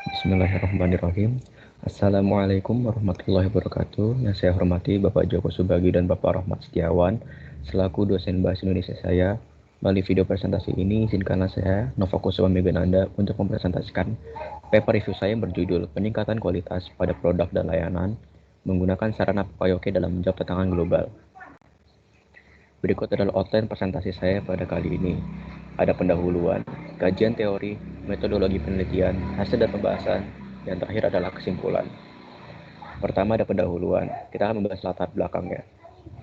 Bismillahirrahmanirrahim. Assalamualaikum warahmatullahi wabarakatuh. Yang saya hormati Bapak Joko Subagi dan Bapak Rahmat Setiawan, selaku dosen Bahasa Indonesia saya. Melalui video presentasi ini, izinkanlah saya, Nova Kusuma Megananda, untuk mempresentasikan paper review saya yang berjudul Peningkatan Kualitas pada Produk dan Layanan menggunakan sarana Pokoyoke dalam menjawab tantangan global. Berikut adalah outline presentasi saya pada kali ini. Ada pendahuluan, kajian teori, metodologi penelitian, hasil dan pembahasan, dan terakhir adalah kesimpulan. Pertama ada pendahuluan, kita akan membahas latar belakangnya.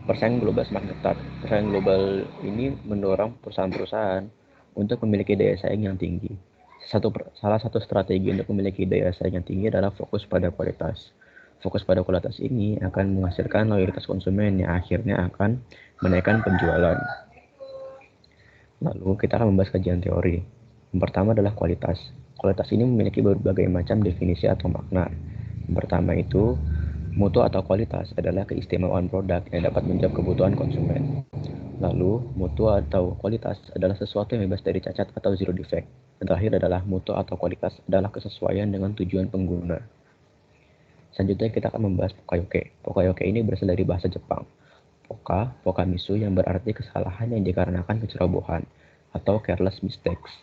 Persaingan global semakin ketat. Persaingan global ini mendorong perusahaan-perusahaan untuk memiliki daya saing yang tinggi. Salah satu strategi untuk memiliki daya saing yang tinggi adalah fokus pada kualitas. Fokus pada kualitas ini akan menghasilkan loyalitas konsumen yang akhirnya akan menaikkan penjualan. Lalu kita akan membahas kajian teori. Yang pertama adalah kualitas. Kualitas ini memiliki berbagai macam definisi atau makna. Yang pertama itu, mutu atau kualitas adalah keistimewaan produk yang dapat menjawab kebutuhan konsumen. Lalu, mutu atau kualitas adalah sesuatu yang bebas dari cacat atau zero defect. Dan terakhir adalah mutu atau kualitas adalah kesesuaian dengan tujuan pengguna. Selanjutnya kita akan membahas Pokoyoke. Pokoyoke ini berasal dari bahasa Jepang. Pokamisu yang berarti kesalahan yang dikarenakan kecerobohan atau careless mistakes.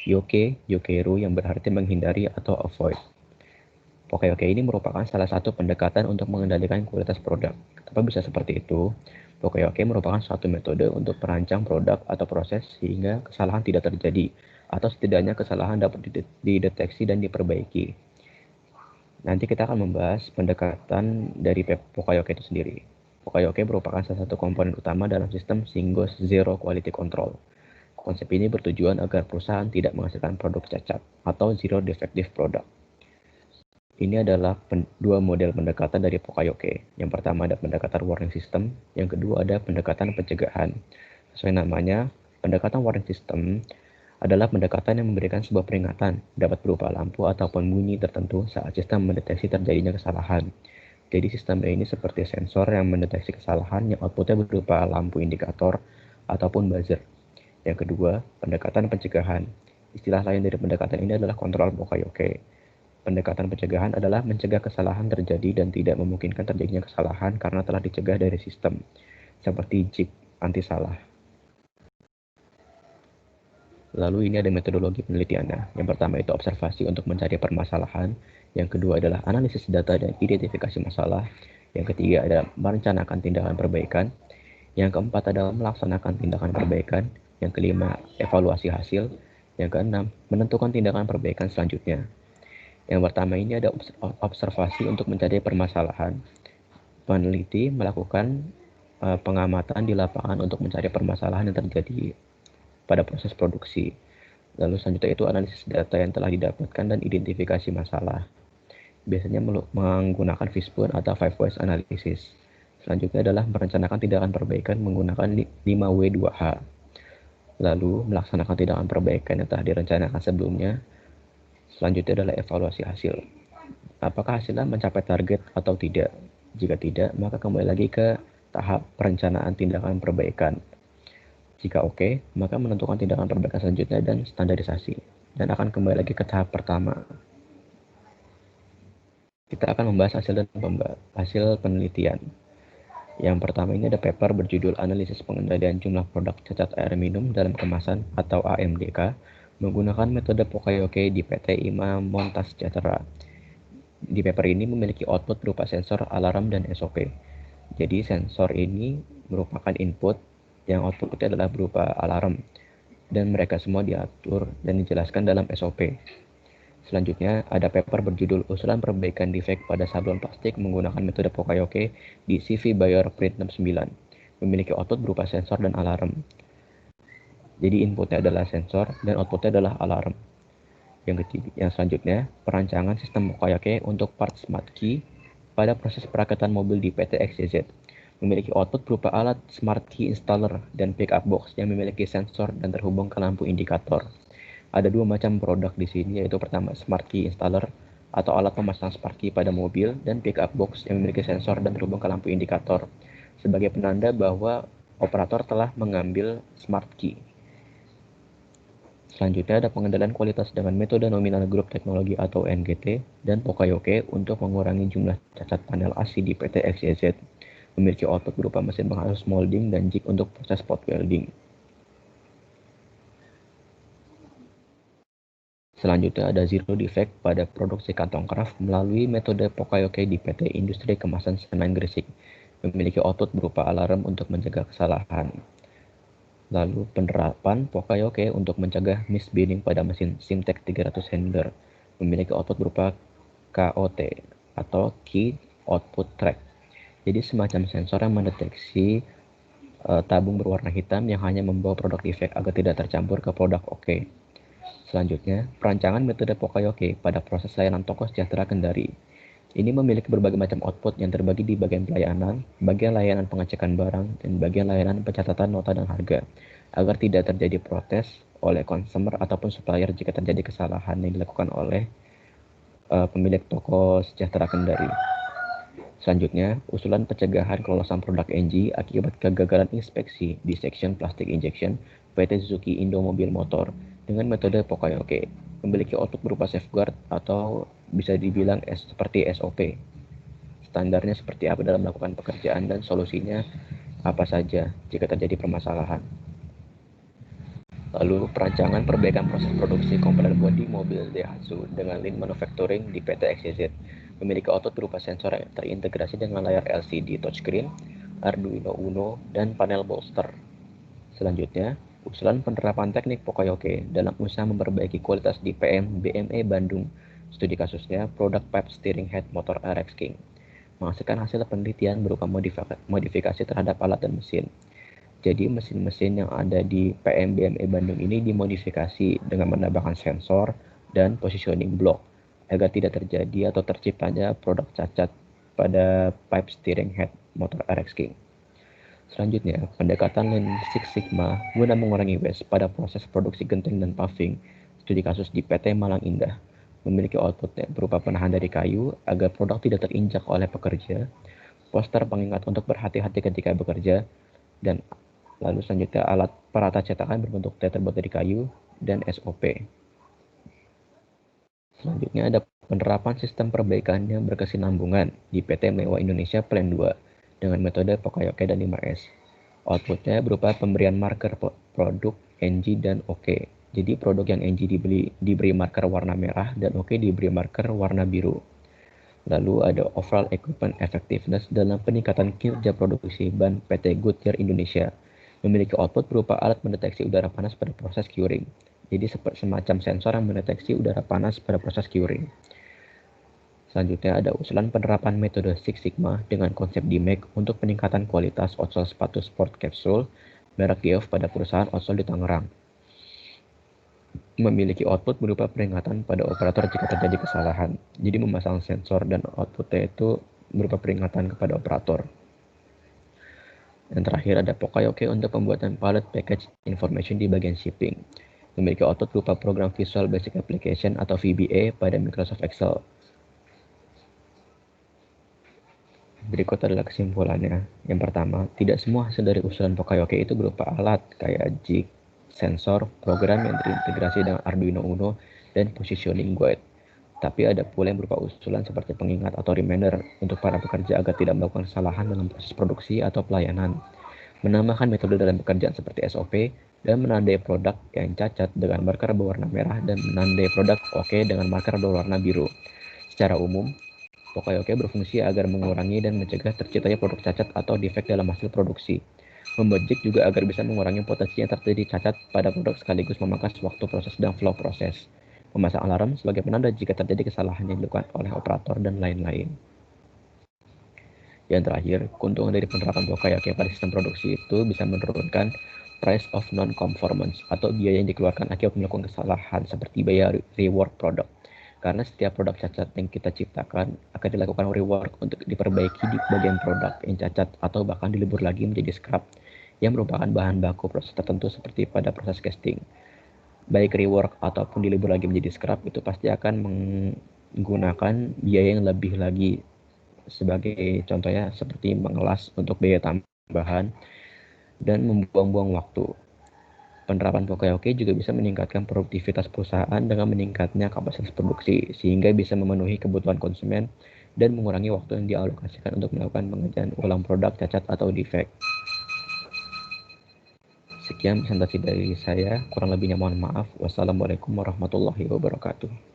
Yokeru yang berarti menghindari atau avoid. Pokoyoke ini merupakan salah satu pendekatan untuk mengendalikan kualitas produk. Kenapa bisa seperti itu? Pokoyoke merupakan suatu metode untuk merancang produk atau proses sehingga kesalahan tidak terjadi, atau setidaknya kesalahan dapat dideteksi dan diperbaiki. Nanti kita akan membahas pendekatan dari Pokoyoke itu sendiri. Pokoyoke merupakan salah satu komponen utama dalam sistem Shingo Zero Quality Control. Konsep ini bertujuan agar perusahaan tidak menghasilkan produk cacat atau zero defective product. Ini adalah dua model pendekatan dari Pokoyoke. Yang pertama ada pendekatan warning system, yang kedua ada pendekatan pencegahan. Sesuai namanya, pendekatan warning system adalah pendekatan yang memberikan sebuah peringatan, dapat berupa lampu ataupun bunyi tertentu saat sistem mendeteksi terjadinya kesalahan. Jadi sistem ini seperti sensor yang mendeteksi kesalahan yang outputnya berupa lampu indikator ataupun buzzer. Yang kedua, pendekatan pencegahan. Istilah lain dari pendekatan ini adalah kontrol Pokoyoke. Pendekatan pencegahan adalah mencegah kesalahan terjadi dan tidak memungkinkan terjadinya kesalahan karena telah dicegah dari sistem, seperti jig anti salah. Lalu ini ada metodologi penelitiannya. Yang pertama itu observasi untuk mencari permasalahan. Yang kedua adalah analisis data dan identifikasi masalah. Yang ketiga ada merencanakan tindakan perbaikan. Yang keempat adalah melaksanakan tindakan perbaikan. Yang kelima, evaluasi hasil. Yang keenam, menentukan tindakan perbaikan selanjutnya. Yang pertama ini ada observasi untuk mencari permasalahan. Peneliti melakukan pengamatan di lapangan untuk mencari permasalahan yang terjadi pada proses produksi. Lalu selanjutnya itu analisis data yang telah didapatkan dan identifikasi masalah. Biasanya menggunakan Fishbone atau 5 Whys Analysis. Selanjutnya adalah merencanakan tindakan perbaikan menggunakan 5W2H. Lalu melaksanakan tindakan perbaikan yang telah direncanakan sebelumnya. Selanjutnya adalah evaluasi hasil. Apakah hasilnya mencapai target atau tidak? Jika tidak, maka kembali lagi ke tahap perencanaan tindakan perbaikan. Jika oke, maka menentukan tindakan perbaikan selanjutnya dan standarisasi. Dan akan kembali lagi ke tahap pertama. Kita akan membahas hasil penelitian. Yang pertama ini ada paper berjudul Analisis Pengendalian Jumlah Produk Cacat Air Minum dalam Kemasan atau AMDK menggunakan metode Pokoyoke di PT Imam Montas Sejahtera. Di paper ini memiliki output berupa sensor, alarm, dan SOP. Jadi sensor ini merupakan input yang outputnya adalah berupa alarm, dan mereka semua diatur dan dijelaskan dalam SOP. Selanjutnya ada paper berjudul Usulan Perbaikan Defek pada Sablon Plastik menggunakan metode Pokoyoke di CV Bayer Print 69. Memiliki output berupa sensor dan alarm. Jadi inputnya adalah sensor dan outputnya adalah alarm. Yang selanjutnya, perancangan sistem Pokoyoke untuk part smart key pada proses perakitan mobil di PT XYZ. Memiliki output berupa alat smart key installer dan pickup box yang memiliki sensor dan terhubung ke lampu indikator. Ada dua macam produk di sini, yaitu pertama smart key installer atau alat pemasang smart key pada mobil, dan pickup box yang memiliki sensor dan terhubung ke lampu indikator sebagai penanda bahwa operator telah mengambil smart key. Selanjutnya ada pengendalian kualitas dengan metode nominal grup teknologi atau NGT dan Pokayoke untuk mengurangi jumlah cacat panel ASI di PT XYZ. Memiliki output berupa mesin penghalus molding dan jig untuk proses spot welding. Selanjutnya ada zero defect pada produksi kantong kraft melalui metode Pokayoke di PT Industri Kemasan Semen Gresik. Memiliki output berupa alarm untuk mencegah kesalahan. Lalu penerapan Pokayoke untuk mencegah misbinding pada mesin Simtek 300 handler. Memiliki output berupa KOT atau Key Output Track. Jadi semacam sensor yang mendeteksi tabung berwarna hitam yang hanya membawa produk defect agar tidak tercampur ke produk OK. Selanjutnya, perancangan metode Pokayoke pada proses layanan toko sejahtera Kendari. Ini memiliki berbagai macam output yang terbagi di bagian pelayanan, bagian layanan pengecekan barang, dan bagian layanan pencatatan nota dan harga, agar tidak terjadi protes oleh konsumer ataupun supplier jika terjadi kesalahan yang dilakukan oleh pemilik toko sejahtera Kendari. Selanjutnya, usulan pencegahan kelolosan produk NG akibat kegagalan inspeksi di section plastic injection PT Suzuki Indo Mobil Motor dengan metode Pokayoke, memiliki output berupa safeguard atau bisa dibilang seperti SOP. Standarnya seperti apa dalam melakukan pekerjaan dan solusinya apa saja jika terjadi permasalahan. Lalu perancangan perbaikan proses produksi komponen bodi mobil Daihatsu dengan lean manufacturing di PT XYZ memiliki output berupa sensor yang terintegrasi dengan layar LCD touchscreen, Arduino Uno, dan panel bolster. Selanjutnya, usulan penerapan teknik Pokayoke dalam usaha memperbaiki kualitas di PM BME Bandung. Studi kasusnya produk pipe steering head motor RX King menghasilkan hasil penelitian berupa modifikasi terhadap alat dan mesin. Jadi mesin-mesin yang ada di PM BME Bandung ini dimodifikasi dengan menambahkan sensor dan positioning block agar tidak terjadi atau terciptanya produk cacat pada pipe steering head motor RX King. Selanjutnya, pendekatan Lean Six Sigma guna mengurangi waste pada proses produksi genting dan paving. Studi kasus di PT Malang Indah memiliki output berupa penahan dari kayu agar produk tidak terinjak oleh pekerja, poster pengingat untuk berhati-hati ketika bekerja, dan lalu selanjutnya alat perata cetakan berbentuk T terbuat dari kayu, dan SOP. Selanjutnya ada penerapan sistem perbaikan yang berkesinambungan di PT Mewah Indonesia Plan 2 dengan metode Pokayoke dan 5S. Outputnya berupa pemberian marker produk NG dan OK. Jadi produk yang NG diberi marker warna merah dan OK diberi marker warna biru. Lalu ada overall equipment effectiveness dalam peningkatan kinerja produksi ban PT Goodyear Indonesia. Memiliki output berupa alat mendeteksi udara panas pada proses curing. Jadi semacam sensor yang mendeteksi udara panas pada proses curing. Selanjutnya ada usulan penerapan metode Six Sigma dengan konsep DMAIC untuk peningkatan kualitas outsole sepatu sport capsule merek Geoff pada perusahaan outsole di Tangerang. Memiliki output berupa peringatan pada operator jika terjadi kesalahan. Jadi memasang sensor dan outputnya itu berupa peringatan kepada operator. Yang terakhir ada Pokayoke untuk pembuatan pallet package information di bagian shipping. Memiliki output berupa program Visual Basic Application atau VBA pada Microsoft Excel. Berikut adalah kesimpulannya. Yang pertama, tidak semua hasil dari usulan Pokayoke itu berupa alat kayak jig, sensor, program yang terintegrasi dengan Arduino Uno, dan positioning guide. Tapi ada pula yang berupa usulan seperti pengingat atau reminder untuk para pekerja agar tidak melakukan kesalahan dalam proses produksi atau pelayanan. Menambahkan metode dalam pekerjaan seperti SOP, dan menandai produk yang cacat dengan marker berwarna merah dan menandai produk OK dengan marker berwarna biru. Secara umum, Pokayoke berfungsi agar mengurangi dan mencegah terciptanya produk cacat atau defek dalam hasil produksi. Membuat jig juga agar bisa mengurangi potensi yang terjadi cacat pada produk sekaligus memangkas waktu proses dan flow proses. Memasang alarm sebagai penanda jika terjadi kesalahan yang dilakukan oleh operator dan lain-lain. Yang terakhir, keuntungan dari penerapan Pokayoke pada sistem produksi itu bisa menurunkan price of non-conformance atau biaya yang dikeluarkan akibat melakukan kesalahan seperti biaya rework produk. Karena setiap produk cacat yang kita ciptakan akan dilakukan rework untuk diperbaiki di bagian produk yang cacat atau bahkan dilebur lagi menjadi scrap yang merupakan bahan baku proses tertentu seperti pada proses casting. Baik rework ataupun dilebur lagi menjadi scrap itu pasti akan menggunakan biaya yang lebih lagi. Sebagai contohnya seperti mengelas untuk biaya tambahan dan membuang-buang waktu. Penerapan Pokeoke juga bisa meningkatkan produktivitas perusahaan dengan meningkatnya kapasitas produksi, sehingga bisa memenuhi kebutuhan konsumen dan mengurangi waktu yang dialokasikan untuk melakukan pengerjaan ulang produk cacat atau defect. Sekian presentasi dari saya, kurang lebihnya mohon maaf. Wassalamualaikum warahmatullahi wabarakatuh.